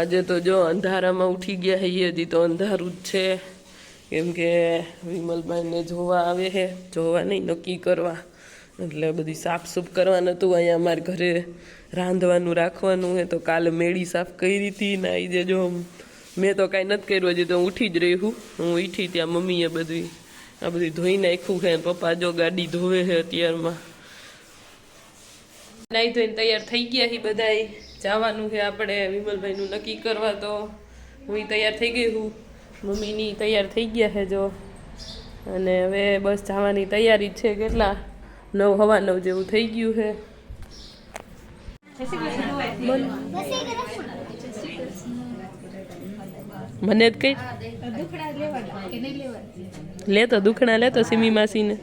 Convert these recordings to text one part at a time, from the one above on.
આજે તો જો અંધારામાં ઉઠી ગયા હઈએ, હજી તો અંધારું જ છે, કેમ કે વિમલભાઈને જોવા આવે છે, જોવા નહીં નક્કી કરવા, એટલે બધી સાફસૂફ કરવાનું હતું. અહીંયા અમારે ઘરે રાંધવાનું રાખવાનું છે, તો કાલે મેળી સાફ કરી હતી ને આજે જો મેં તો કાંઈ નથી કર્યું, હજી તો ઉઠી જ રહી હું ઉઠી ત્યાં મમ્મીએ બધું આ બધું ધોઈ નાખ્યું છે. પપ્પા જો ગાડી ધોવે છે અત્યારમાં. નાઈ ધોઈને તૈયાર થઈ ગયા છે બધાય, જવાનું છે આપણે વિમલભાઈનું નક્કી કરવા. તો હું તૈયાર થઈ ગઈ હું, મમ્મીની તૈયાર થઈ ગયા છે જો, અને હવે બસ જવાની તૈયારી છે. કેટલા 9:15 જેવું થઈ ગયું છે. મને જ કઈ લેતો દુખણા લેતો સિમી માસીને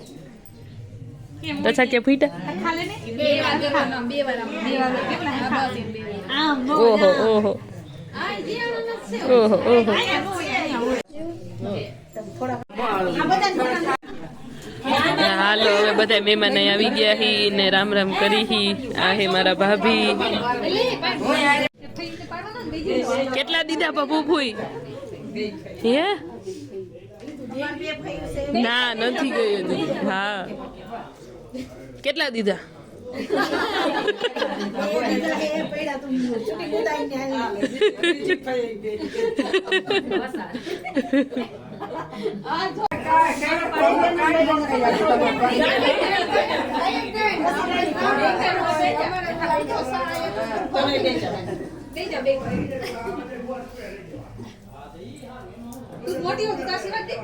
તથા કે ફીટા. ઓહો ઓહો ઓહો ઓહો. હાલો હવે બધા મહેમાન આવી ગયા હી ને રામ રામ કરી હી. આ હે મારા ભાભી. કેટલા દીધા પપ્પુ ફૂઈ? હે ના નથી ગયું. હા કેટલા દીધા? મોટી હોતી તો આશીર્વાદ દે.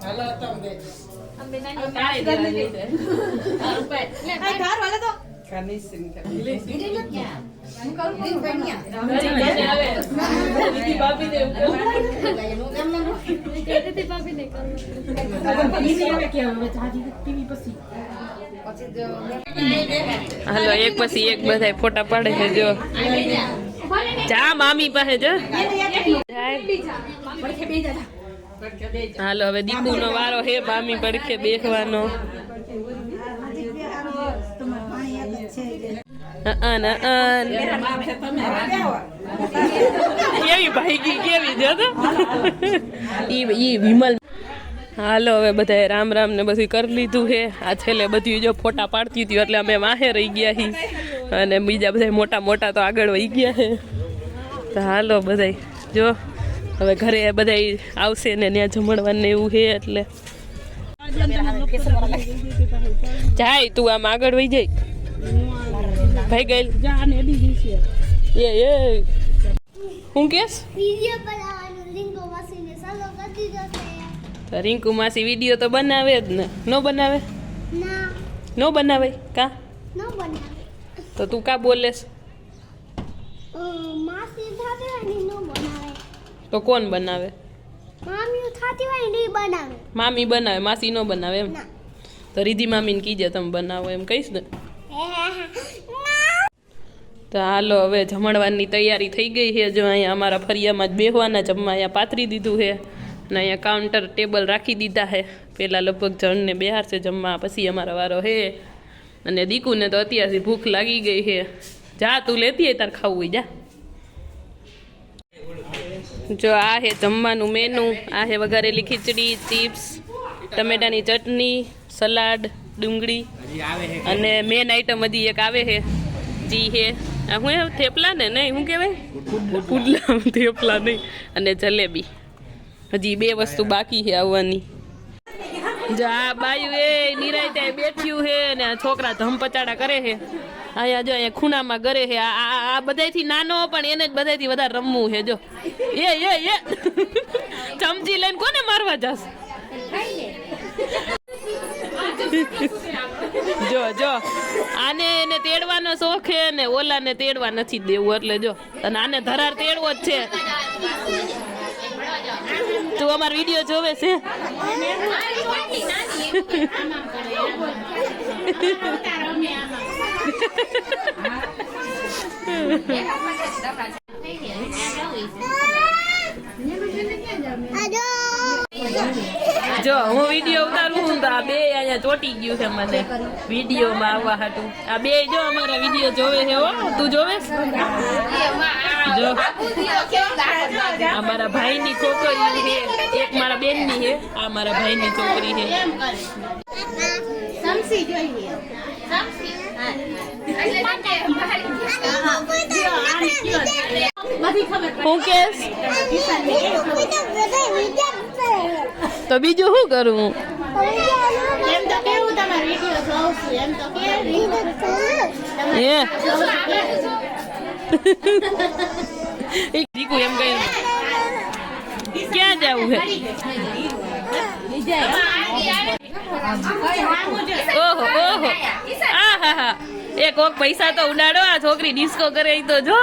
હાલો તમે અંબે નાની પાણી ગર લઈ લે. લે ધાર વાલે તો કાની સિન કરી લે. હું કરું હું બન્યા આવે દીદી ભાભી દે દીદી ભાભી ને કરું દીદી આવે કે હવે જાજી ટીવી પછી હાલો એક પછી એક બધા ફોટા પાડે છે જો. જા મામી પાસે જો. હાલો હવે દીપુ નો વારો હે મામી પડખે બેસવાનો. કેવી ભાઈગી કેવી જો તો ઈ વિમલ. હાલો હવે બધા રામ રામ ને બધું કરી લીધું છે. આ છેલ્લે બધી જો ફોટા પાડતી હતી એટલે અમે વાહે રહી ગયા હી, અને બીજા બધા મોટા મોટા તો આગળ વહી ગયા છે. તો હાલો બધા જો હવે ઘરે બધા આવશે ને ત્યાં જમણવાનું એવું છે, એટલે જાય તું આમ આગળ વહી જાય ભાઈ ગઈ. એ હું કેસ રિંકુ માસી વિડીયો તો બનાવે જ ને. નો બનાવે? નો બનાવે કા? તો તું કા બોલેસ? તો કોણ બનાવે? મામી બનાવે, માસી નો બનાવે એમ? તો રીધી મામીને કીજે તમે બનાવો એમ કહીશ ને. તો હાલો હવે જમણવાની તૈયારી થઈ ગઈ છે જો. અહીંયા અમારા ફરિયામાં જ બેહવાના જમવા અહીંયા પાથરી દીધું છે, અને અહીંયા કાઉન્ટર ટેબલ રાખી દીધા છે. પહેલાં લગભગ જણને બેહારશે જમવા, પછી અમારો વારો છે. અને દીકુને તો અત્યારથી ભૂખ લાગી ગઈ છે. જા તું લેતી હોય તાર ખાવું હોય જા. જો આ હે જમવાનું મેનુ. આ હે વઘારેલી ખીચડી, ચિપ્સ, ટમેટાની ચટણી, સલાડ, ડુંગળી, અને મેન આઈટમ હજી એક આવે છે જી હે આ હું થેપલા ને નહીં શું કહેવાય પુડલા, થેપલા નહીં, અને જલેબી. હજી 2 વસ્તુ બાકી છે આવવાની. જા બાયુ એ નિરાય ત્યાં બેઠ્યું છે ને છોકરા ધમપચાડા કરે છે. અહીંયા જો અહીંયા ખૂણામાં ગરે છે. આ બધાથી નાનો પણ એને જ બધાથી વધારે રમવું છે જો. એ ચમચી લઈને કોને મારવા જાસ? જો જો આને એને તેડવાનો શોખ છે ને ઓલાને તેડવા નથી દેવું, એટલે જો અને આને ધરાર તેડવો જ છે. તું અમારો વિડીયો જોવે છે? જો હું વિડીયો ઉતારું છું તો આ બે અહીંયા ચોટી ગયું છે મને વિડીયોમાં આવવા હાટું. આ બે જો અમારા વિડીયો જોવે છે. હો તું જોવેસ? જો આ મારા ભાઈની છોકરી છે, એક મારા બેનની છે, આ મારા ભાઈની છોકરી છે. સમસી જોઈએ હું કેસ તો બીજું શું કરું? એમ તો કેવું તમારે વિડિયો જોઉં છું એમ તો કે દીકુ એમ કઈ ક્યાં જવું છે? ઓહો ઓહો આ હા હા એ કોક પૈસા તો ઉડાડો. આ છોકરી ડિસ્કો કરે તો જો.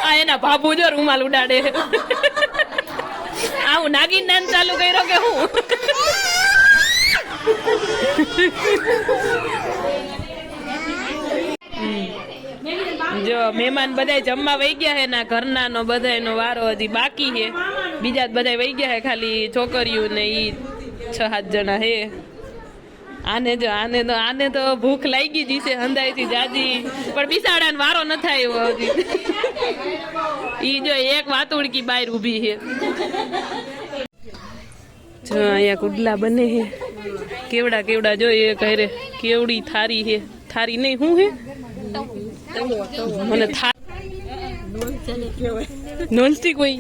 આ એના બાબુ જો રૂમાલ ઉડાડે. આ હું નાગીન ડાન્સ ચાલુ કર્યો કે હું? જો મહેમાન બધા જમવા વહી ગયા હે. ના ઘરના નો બધાનો વારો હજી બાકી છે. બીજા બધા વહી ગયા હે, ખાલી છોકરીઓ ને ઈ 6-7 જણા હે. આને તો ભૂખ લાગી જશે હંધાઈથી જાજી, પણ બિસાડાને વારો ન થાય એવો હજી. ઈ જો એક વાતુડકી બહાર ઊભી છે. જો અહીંયા કુડલા બને છે કેવડા કેવડા. જો એ કહે કેવડી થારી છે. થારી નહીં શું છે મને નોનસ્ટિક હોય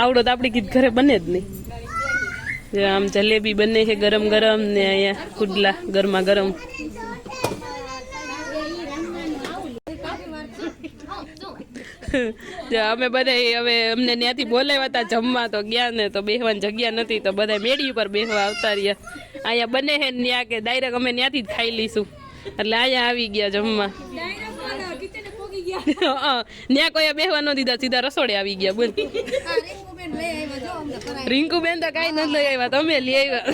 આવડો તો આપડી કીધ ઘરે બને જ નહીં. આમ જલેબી બને છે ગરમ ગરમ ને અહીંયા કુડલા ગરમા ગરમ. અમે બધા હવે અમને ત્યાંથી બોલાવ્યા હતા જમવા તો ગયા ને તો બેહવાની જગ્યા નથી તો બધા મેળી ઉપર બેહવા આવતા રહ્યા. અહીંયા બને છે ત્યાં કે ડાયરેક્ટ અમે ત્યાંથી જ ખાઈ લઈશું એટલે અહીંયા આવી ગયા જમવા. ત્યાં કોઈ બેહવા ન દીધા, સીધા રસોડે આવી ગયા. બોલ રિંકુ બેન તો કઈ નથી લઈ આવ્યા, તમે લઈ આવ્યા.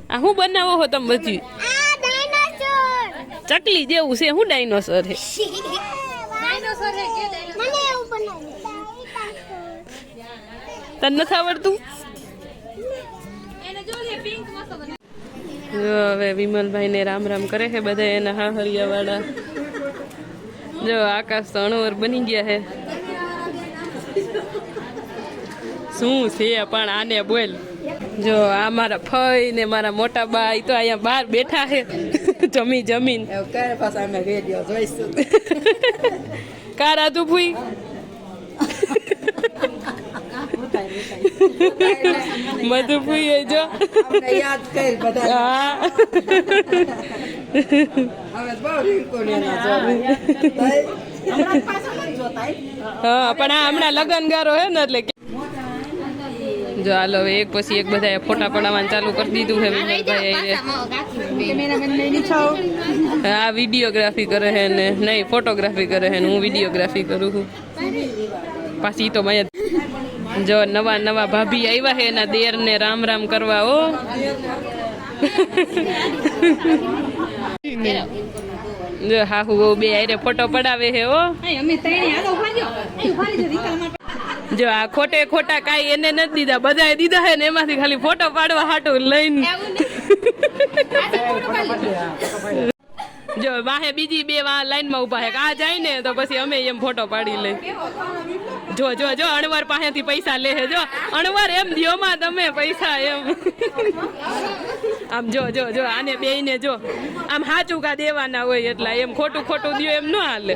આ શું બનાવો છો તમે બધી? ચકલી જેવું છે. શું ડાયનોસર છે? તને નથી આવડતું? હવે વિમલભાઈ ને રામ રામ કરે છે બધા એના હાહરિયા વાળા. જો આકાશ તો અણવર બની ગયા છે. શું છે પણ આને બોલ. જો આ મારા ફઈ ને મારા મોટા બા તો અહીંયા બહાર બેઠા છે જમીન. કા રાજુ ભૂઈ મધુ ભૂઈ જો યાદ કરી બધા. હા પણ આ હમણાં લગન ગારો હે ને એટલે જો હાલો એક પછી એક બધા ફોટા પડાવવાનું ચાલુ કરી દીધું છે વિમલભાઈ. આ વિડીયોગ્રાફી કરે છે ને નહીં ફોટોગ્રાફી કરે છે ને હું વિડીયોગ્રાફી કરું છું. પાછી તો મેં જો નવા ભાભી આવ્યા છે એના દેર ને રામ રામ કરવા. ઓ જો હાહુ બહુ બે આરે ફોટો પડાવે છે. ઓ જો આ ખોટે ખોટા કાંઈ એને નથી દીધા, બધાએ દીધા છે ને એમાંથી ખાલી ફોટો પાડવા હાટું લઈને. જો વાહે બીજી બે લાઈનમાં ઉભા છે. આ જાય ને તો પછી અમે એમ ફોટો પાડી લઈ. જો જો જો અણવર પાસેથી પૈસા લે છે. જો અણવર એમ દ્યો માં તમે પૈસા એમ. આમ જો જો જો આને બે ને જો આમ હાચું કા દેવાના હોય એટલા એમ ખોટું દ્યો એમ ન હાલે.